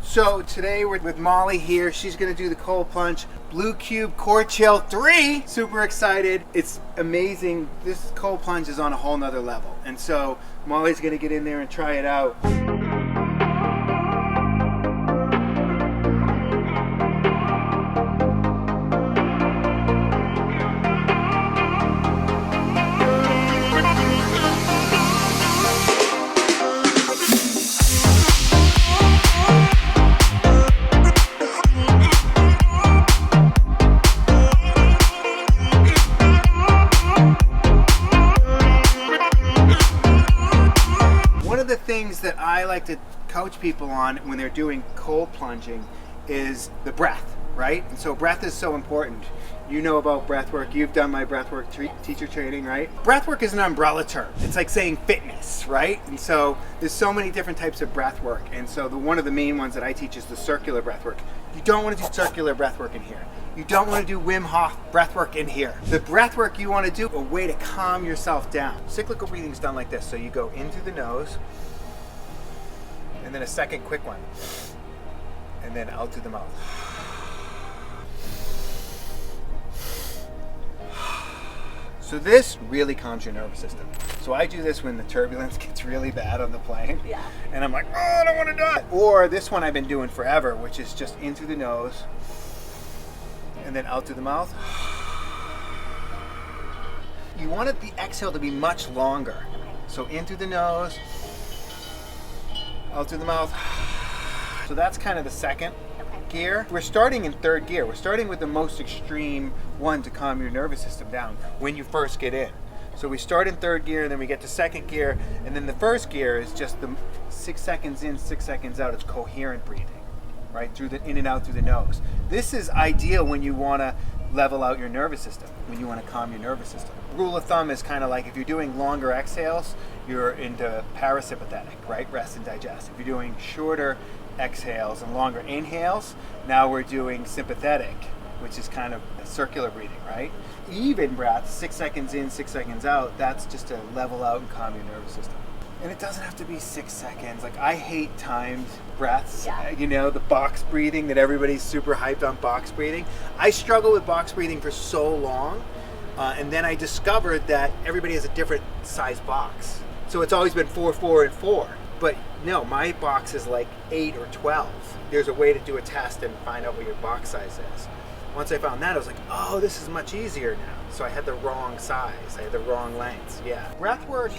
So today we're with Molly here. She's gonna do the cold plunge Blue Cube Core Chill 3. Super excited. It's amazing. This cold plunge is on a whole nother level. And so Molly's gonna get in there and try it out. The things that I like to coach people on when they're doing cold plunging is the breath, right? And so breath is so important. You know about breathwork. You've done my breathwork teacher training, right? Breathwork is an umbrella term. It's like saying fitness, right? And so there's so many different types of breathwork. And so one of the main ones that I teach is the circular breathwork. You don't want to do circular breathwork in here. You don't want to do Wim Hof breathwork in here. The breathwork you want to do, a way to calm yourself down. Cyclical breathing is done like this. So you go in through the nose, and then a second quick one, and then out through the mouth. So this really calms your nervous system. So I do this when the turbulence gets really bad on the plane. Yeah. And I'm like, oh, I don't want to die. Or this one I've been doing forever, which is just in through the nose, and then out through the mouth. You want the exhale to be much longer. So in through the nose, out through the mouth. So that's kind of the second gear. We're starting in third gear. We're starting with the most extreme one to calm your nervous system down when you first get in. So we start in third gear, and then we get to second gear, and then the first gear is just the 6 seconds in, 6 seconds out. It's coherent breathing, right? Through the in and out through the nose. This is ideal when you want to level out your nervous system, when you want to calm your nervous system. Rule of thumb is kind of like if you're doing longer exhales, you're into parasympathetic, right? Rest and digest. If you're doing shorter exhales and longer inhales, now we're doing sympathetic, which is kind of circular breathing, right? Even breath, 6 seconds in, 6 seconds out, that's just to level out and calm your nervous system. And it doesn't have to be 6 seconds. Like, I hate timed breaths. Yeah. You know, the box breathing that everybody's super hyped on box breathing. I struggled with box breathing for so long. And then I discovered that everybody has a different size box. So it's always been 4, 4, and 4. But no, my box is like 8 or 12. There's a way to do a test and find out what your box size is. Once I found that, I was like, oh, this is much easier now. So I had the wrong size. I had the wrong lengths. Yeah. Breathwork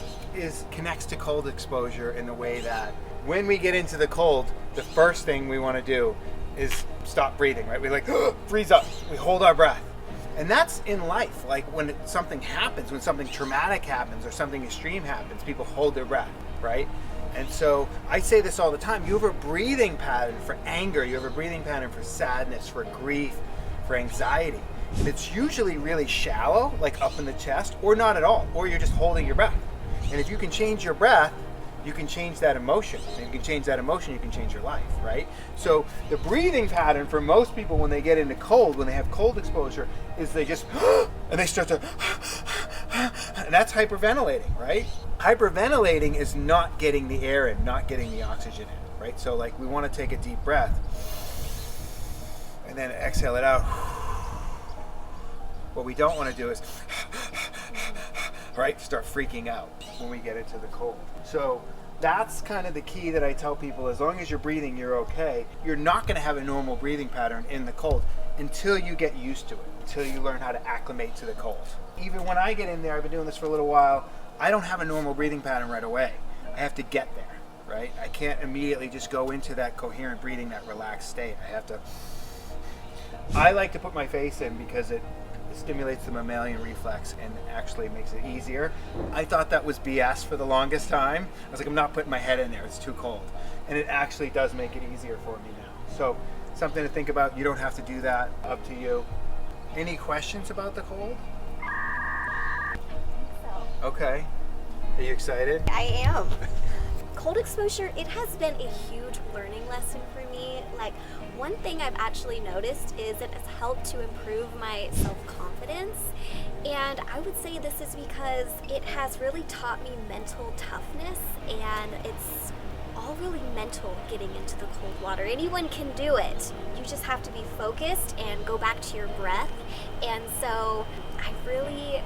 connects to cold exposure in the way that when we get into the cold, the first thing we want to do is stop breathing, right? We like freeze up. We hold our breath. And that's in life. Like when something happens, when something traumatic happens or something extreme happens, people hold their breath, right? And so I say this all the time. You have a breathing pattern for anger. You have a breathing pattern for sadness, for grief, for anxiety. And it's usually really shallow, like up in the chest, or not at all, or you're just holding your breath. And if you can change your breath, you can change that emotion. And if you can change that emotion, you can change your life, right? So the breathing pattern for most people when they get into cold, when they have cold exposure, is they just, and they start to, and that's hyperventilating, right? Hyperventilating is not getting the air in, not getting the oxygen in, right? So like we want to take a deep breath and then exhale it out. What we don't want to do is, right, start freaking out when we get into the cold. So that's kind of the key that I tell people. As long as you're breathing, you're okay. You're not going to have a normal breathing pattern in the cold until you get used to it, until you learn how to acclimate to the cold. Even when I get in there, I've been doing this for a little while, I don't have a normal breathing pattern right away. I have to get there, right? I can't immediately just go into that coherent breathing, that relaxed state. I like to put my face in because it stimulates the mammalian reflex and actually makes it easier. I thought that was BS for the longest time. I was like, I'm not putting my head in there, it's too cold. And it actually does make it easier for me now. So something to think about. You don't have to do that, up to you. Any questions about the cold? I think so. Okay. Are you excited? I am. Cold exposure, it has been a huge learning lesson for me. Like, one thing I've actually noticed is it has helped to improve my self-confidence. And I would say this is because it has really taught me mental toughness, and it's all really mental getting into the cold water. Anyone can do it. You just have to be focused and go back to your breath. And so I really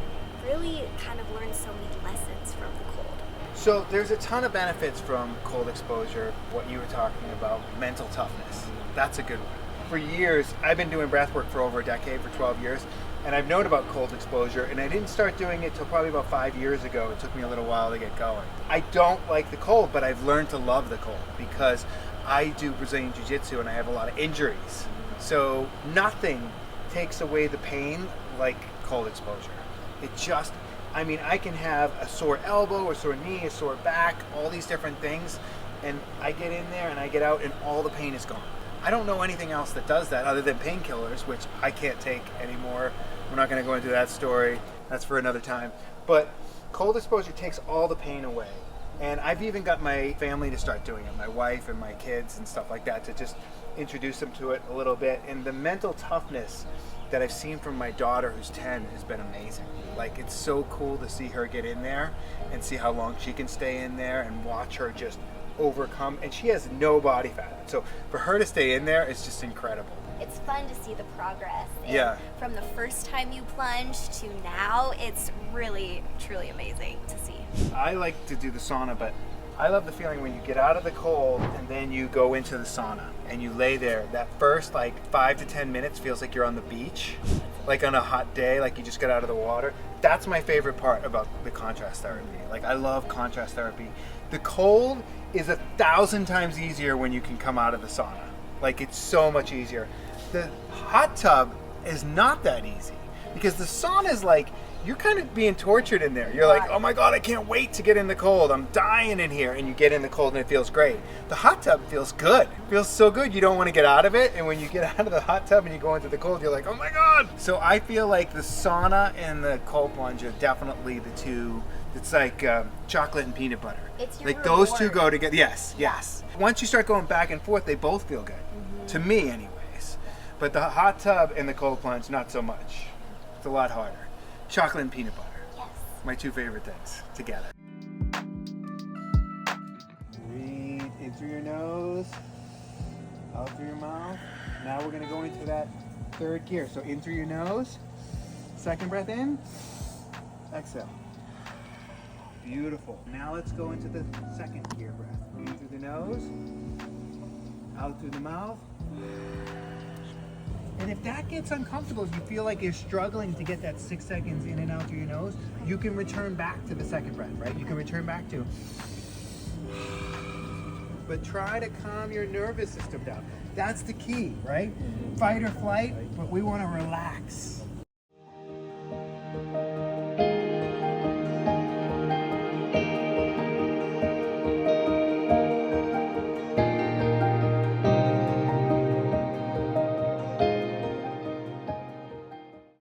kind of learned so many lessons from the cold. So there's a ton of benefits from cold exposure, what you were talking about, mental toughness. That's a good one. For years, I've been doing breathwork for over a decade, for 12 years, and I've known about cold exposure, and I didn't start doing it till probably about 5 years ago. It took me a little while to get going. I don't like the cold, but I've learned to love the cold because I do Brazilian Jiu-Jitsu and I have a lot of injuries. So nothing takes away the pain like cold exposure. It just, I mean, I can have a sore elbow, a sore knee, a sore back, all these different things, and I get in there and I get out and all the pain is gone. I don't know anything else that does that other than painkillers, which I can't take anymore. We're not going to go into that story. That's for another time. But cold exposure takes all the pain away. And I've even got my family to start doing it, my wife and my kids and stuff like that, to just introduce them to it a little bit. And the mental toughness that I've seen from my daughter, who's 10, has been amazing. Like, it's so cool to see her get in there and see how long she can stay in there and watch her just overcome. And she has no body fat. So for her to stay in there is just incredible. It's fun to see the progress. And Yeah. from the first time you plunged to now, it's really, truly amazing to see. I like to do the sauna, but I love the feeling when you get out of the cold and then you go into the sauna and you lay there. That first like 5 to 10 minutes feels like you're on the beach, like on a hot day, like you just got out of the water. That's my favorite part about the contrast therapy. Like, I love contrast therapy. The cold is 1,000 times easier when you can come out of the sauna. Like, it's so much easier. The hot tub is not that easy because the sauna is like, you're kind of being tortured in there. You're like, oh my God, I can't wait to get in the cold. I'm dying in here. And you get in the cold and it feels great. The hot tub feels good. It feels so good. You don't want to get out of it. And when you get out of the hot tub and you go into the cold, you're like, oh my God. So I feel like the sauna and the cold plunge are definitely the two. It's like chocolate and peanut butter. It's your like those two reward. go together. Yes, yes. Once you start going back and forth, they both feel good. To me anyways. But the hot tub and the cold plunge, not so much. It's a lot harder. Chocolate and peanut butter. Yes. My two favorite things together. Breathe in through your nose, out through your mouth. Now we're going to go into that third gear. So in through your nose, second breath in, exhale. Beautiful. Now let's go into the second gear breath. In through the nose, out through the mouth. And if that gets uncomfortable, if you feel like you're struggling to get that 6 seconds in and out through your nose, you can return back to the second breath, right? You can return back to. But try to calm your nervous system down. That's the key, right? Fight or flight, but we want to relax.